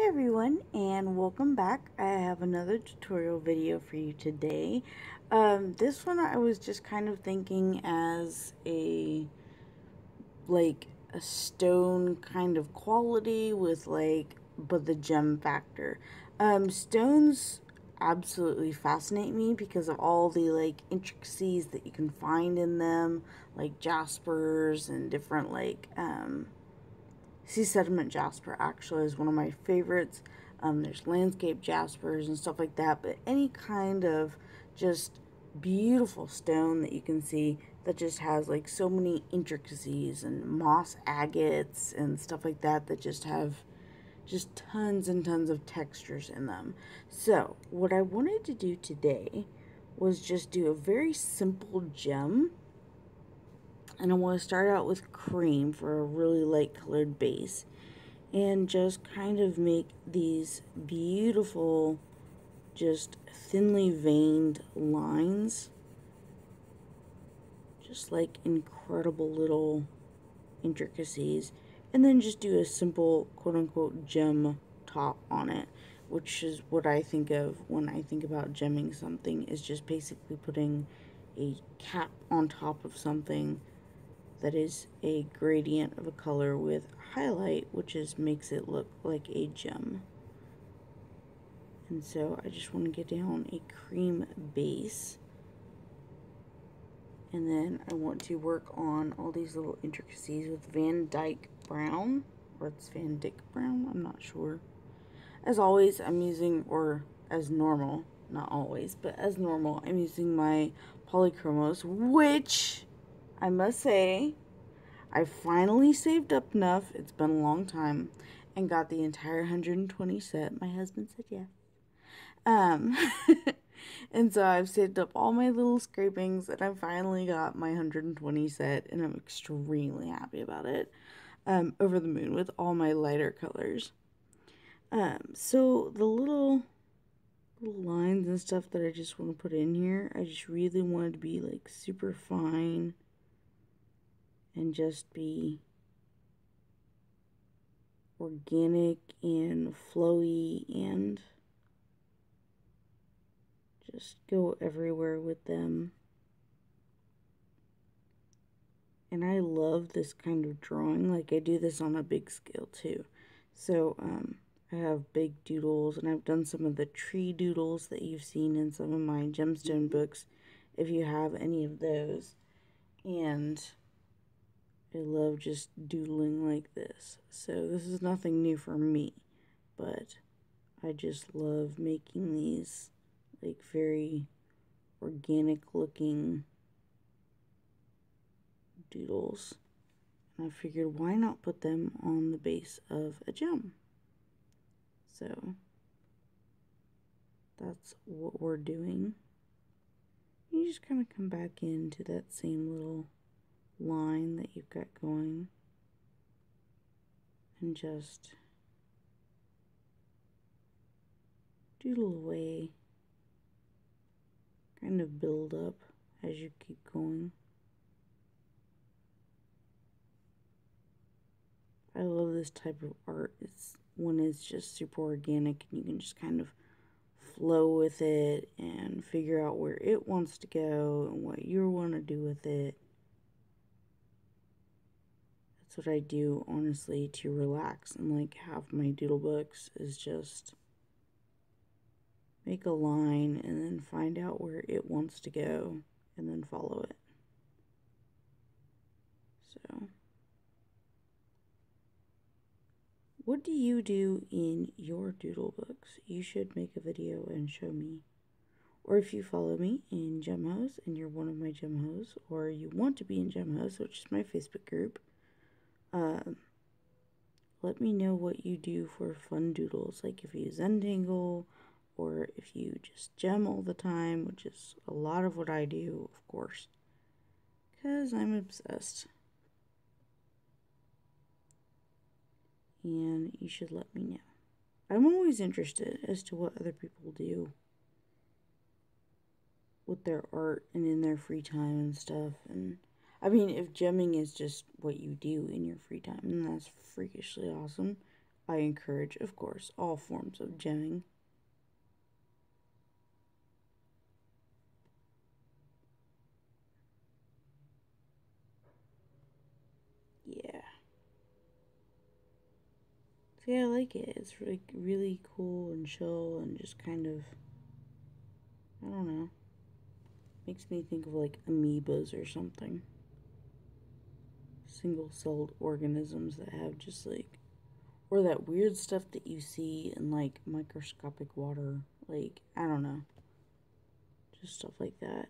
everyone, and welcome back. I have another tutorial video for you today. This one I was just kind of thinking as a stone kind of quality with but the gem factor. Stones absolutely fascinate me because of all the intricacies that you can find in them, like jaspers and different sea sediment jasper actually is one of my favorites. There's landscape jaspers and stuff like that, but any kind of just beautiful stone that you can see that just has like so many intricacies, and moss agates and stuff like that that just have just tons and tons of textures in them. So what I wanted to do today was just do a very simple gem, and I want to start out with cream for a really light colored base, and just kind of make these beautiful, just thinly veined lines, just like incredible little intricacies, and then just do a simple quote-unquote gem top on it, which is what I think of when I think about gemming something, is just basically putting a cap on top of something that is a gradient of a color with highlight, which makes it look like a gem. And so I just want to get down a cream base, and then I want to work on all these little intricacies with Van Dyke Brown, or it's Van Dyck Brown, I'm not sure. As always, I'm using, or as normal, not always, but as normal, I'm using my Polychromos, which I must say I finally saved up enough, it's been a long time, and got the entire 120 set. My husband said yes. And so I've saved up all my little scrapings, and I finally got my 120 set, and I'm extremely happy about it. Over the moon with all my lighter colors. So the little lines and stuff that I just want to put in here, I just really wanted to be like super fine and just be organic and flowy and just go everywhere with them. And I love this kind of drawing. Like, I do this on a big scale too. So I have big doodles, and I've done some of the tree doodles that you've seen in some of my gemstone books, if you have any of those. And I love just doodling like this. So this is nothing new for me, but I just love making these like very organic looking doodles. And I figured, why not put them on the base of a gem? So that's what we're doing. You just kind of come back into that same little line that you've got going, and just doodle away, kind of build up as you keep going. I love this type of art. It's when it's just super organic and you can just kind of flow with it and figure out where it wants to go and what you want to do with it. That's what I do, honestly, to relax and like have my doodle books, is just make a line and then find out where it wants to go and then follow it. So what do you do in your doodle books? You should make a video and show me. Or if you follow me in GemHose and you're one of my GemHose, or you want to be in GemHose, which is my Facebook group, let me know what you do for fun doodles. Like if you use Zentangle, or if you just gem all the time, which is a lot of what I do, of course, because I'm obsessed. And you should let me know. I'm always interested as to what other people do with their art and in their free time and stuff. And I mean, if gemming is just what you do in your free time, then that's freakishly awesome. I encourage, of course, all forms of gemming. Yeah. So yeah, I like it. It's like really cool and chill and just kind of, I don't know, makes me think of like amoebas or something. Single-celled organisms that have just like, or that weird stuff that you see in like microscopic water. Like, I don't know. Just stuff like that.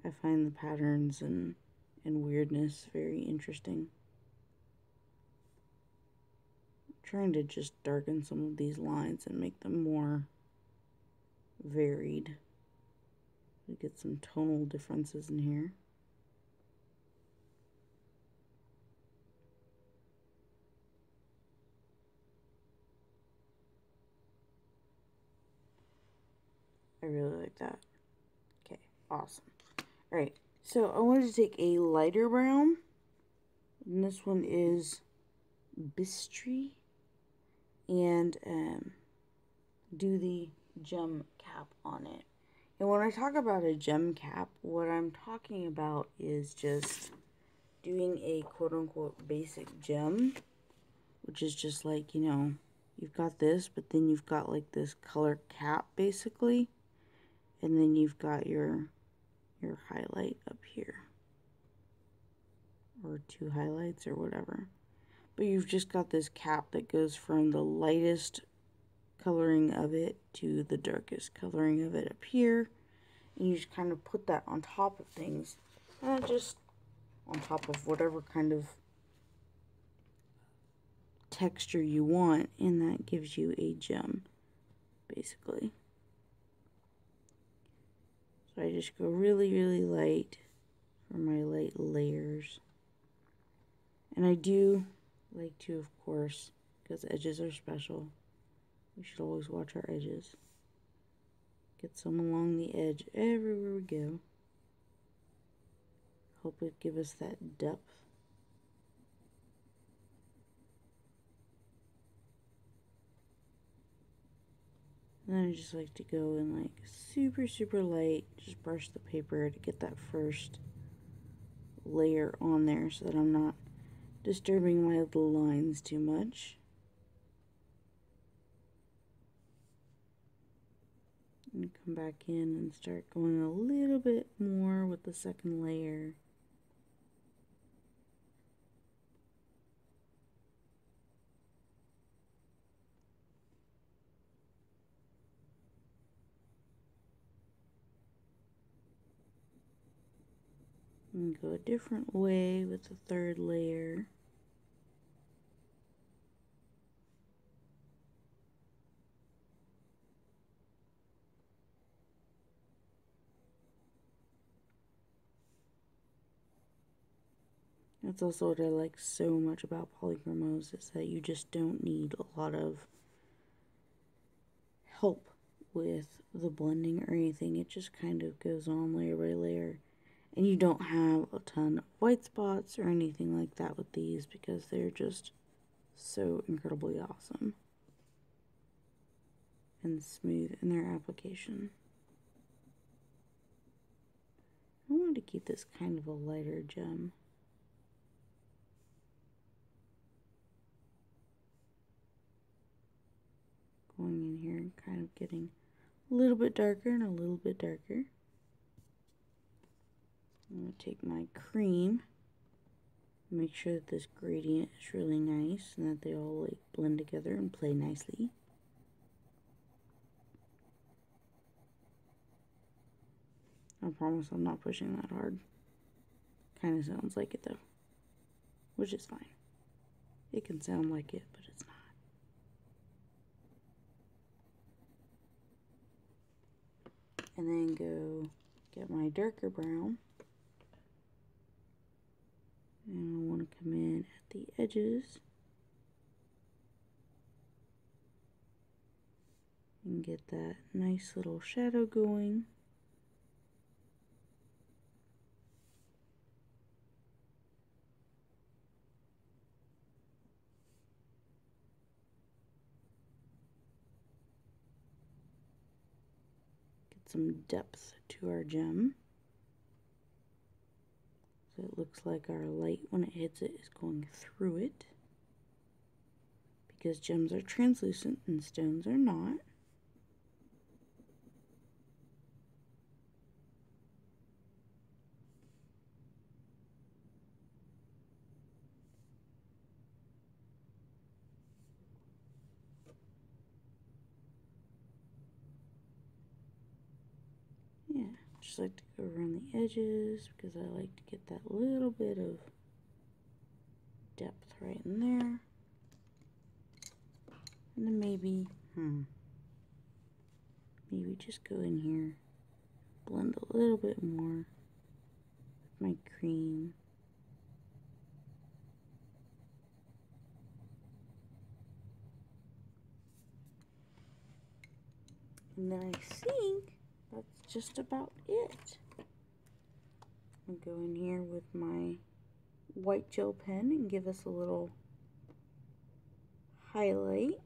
I find the patterns and weirdness very interesting. I'm trying to just darken some of these lines and make them more varied. We get some tonal differences in here. I really like that. Okay, awesome. Alright, so I wanted to take a lighter brown. And this one is Bistri. And do the gem cap on it. And when I talk about a gem cap, what I'm talking about is just doing a quote-unquote basic gem, which is just like, you know, you've got this, but then you've got like this color cap basically, and then you've got your highlight up here, or 2 highlights or whatever. But you've just got this cap that goes from the lightest coloring of it to the darkest coloring of it up here, and you just kind of put that on top of things, and just on top of whatever kind of texture you want, and that gives you a gem basically. So I just go really light for my light layers, and I do like to, of course, because edges are special, we should always watch our edges. Get some along the edge everywhere we go. Hope it give us that depth. And then I just like to go in like super light, just brush the paper to get that first layer on there so that I'm not disturbing my little lines too much. And come back in and start going a little bit more with the second layer. And go a different way with the third layer. That's also what I like so much about polychromos, is that you just don't need a lot of help with the blending or anything. It just kind of goes on layer by layer, and you don't have a ton of white spots or anything like that with these because they're just so incredibly awesome and smooth in their application. I wanted to keep this kind of a lighter gem. Going in here and kind of getting a little bit darker and a little bit darker. I'm going to take my cream, make sure that this gradient is really nice and that they all like blend together and play nicely. I promise I'm not pushing that hard. Kind of sounds like it though, which is fine. It can sound like it, but it's not. And then go get my darker brown. And I want to come in at the edges and get that nice little shadow going. some depth to our gem. So it looks like our light, when it hits it, is going through it. Because gems are translucent and stones are not. Yeah, just like to go around the edges because I like to get that little bit of depth right in there. And then maybe just go in here, blend a little bit more with my cream. And then I think that's just about it. I'll go in here with my white gel pen and give us a little highlight.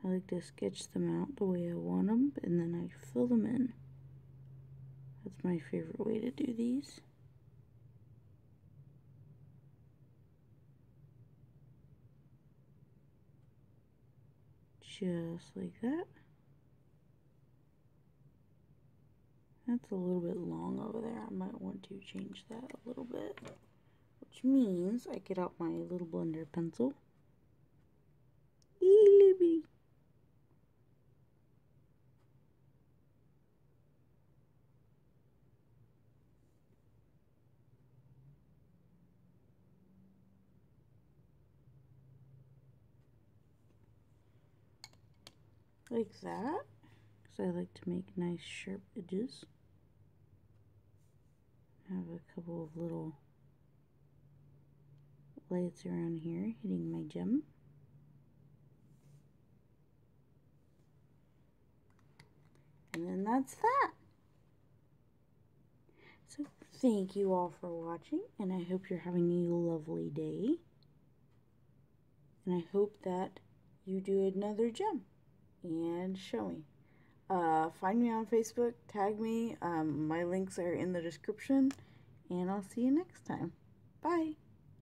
I like to sketch them out the way I want them, and then I fill them in. That's my favorite way to do these. Just like that. That's a little bit long over there. I might want to change that a little bit. Which means I get out my little blender pencil. Like that. Because I like to make nice sharp edges. I have a couple of little lights around here hitting my gem. And then that's that. So thank you all for watching, and I hope you're having a lovely day. And I hope that you do another gem and show me. Find me on Facebook, tag me. My links are in the description, and I'll see you next time. Bye.